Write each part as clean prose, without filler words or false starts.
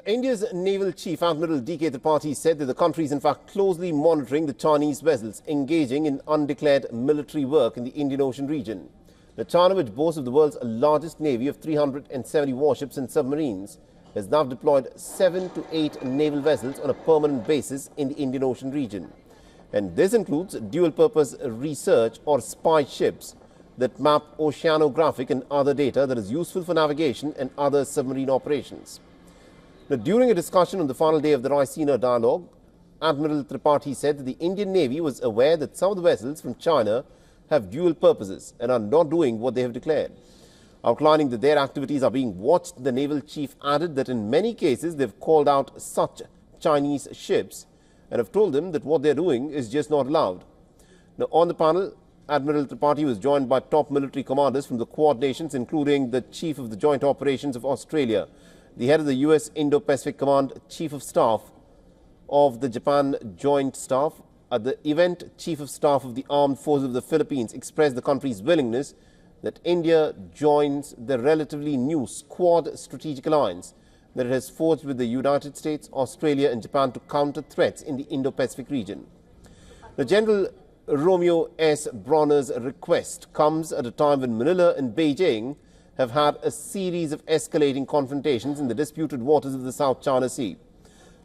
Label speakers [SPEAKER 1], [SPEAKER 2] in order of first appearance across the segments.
[SPEAKER 1] India's naval chief, Admiral Tripathi, said that the country is in fact closely monitoring the Chinese vessels engaging in undeclared military work in the Indian Ocean region. China, which boasts of the world's largest navy of 370 warships and submarines, has now deployed 7 to 8 naval vessels on a permanent basis in the Indian Ocean region. And this includes dual-purpose research or spy ships that map oceanographic and other data that is useful for navigation and other submarine operations. Now, during a discussion on the final day of the Raisina dialogue, Admiral Tripathi said that the Indian Navy was aware that some of the vessels from China have dual purposes and are not doing what they have declared. Outlining that their activities are being watched, the naval chief added that in many cases they've called out such Chinese ships and have told them that what they're doing is just not allowed. Now, on the panel, Admiral Tripathi was joined by top military commanders from the Quad nations, including the Chief of the Joint Operations of Australia, the head of the US Indo-Pacific Command, Chief of Staff of the Japan Joint Staff. At the event, Chief of Staff of the Armed Forces of the Philippines expressed the country's willingness that India joins the relatively new Quad strategic alliance that it has forged with the United States, Australia and Japan to counter threats in the Indo-Pacific region. The General Romeo S. Bronner's request comes at a time when Manila and Beijing have had a series of escalating confrontations in the disputed waters of the South China Sea.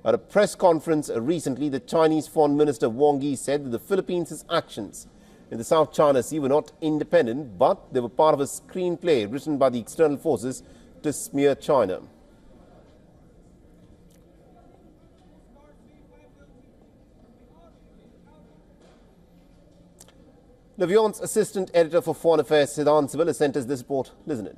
[SPEAKER 1] At a press conference recently, the Chinese Foreign Minister Wang Yi said that the Philippines' actions in the South China Sea were not independent, but they were part of a screenplay written by the external forces to smear China. WION's assistant editor for Foreign Affairs, Siddhant Sibal, has sent us this report. Listen in.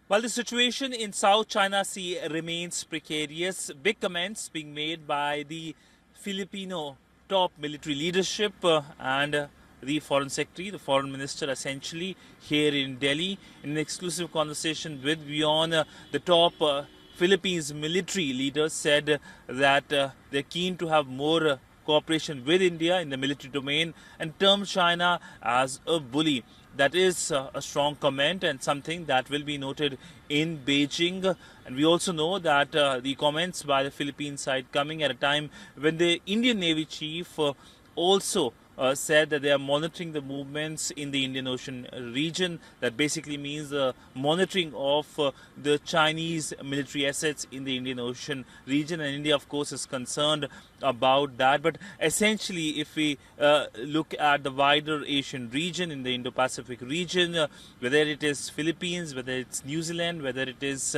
[SPEAKER 2] While the situation in South China Sea remains precarious, big comments being made by the Filipino top military leadership and the Foreign Secretary, the Foreign Minister, essentially here in Delhi. In an exclusive conversation with WION, the top Philippines military leaders said that they're keen to have more cooperation with India in the military domain and termed China as a bully. That is a strong comment and something that will be noted in Beijing. And we also know that the comments by the Philippine side coming at a time when the Indian Navy chief also said that they are monitoring the movements in the Indian Ocean region. That basically means monitoring of the Chinese military assets in the Indian Ocean region. And India, of course, is concerned about that. But essentially, if we look at the wider Asian region, in the Indo-Pacific region, whether it is Philippines, whether it's New Zealand, whether it is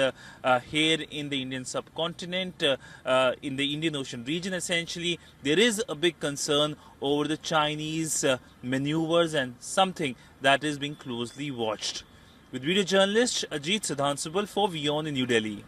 [SPEAKER 2] here in the Indian subcontinent, in the Indian Ocean region, essentially, there is a big concern over the Chinese maneuvers and something that is being closely watched. With video journalist Ajit Siddhant Sibal for WION in New Delhi.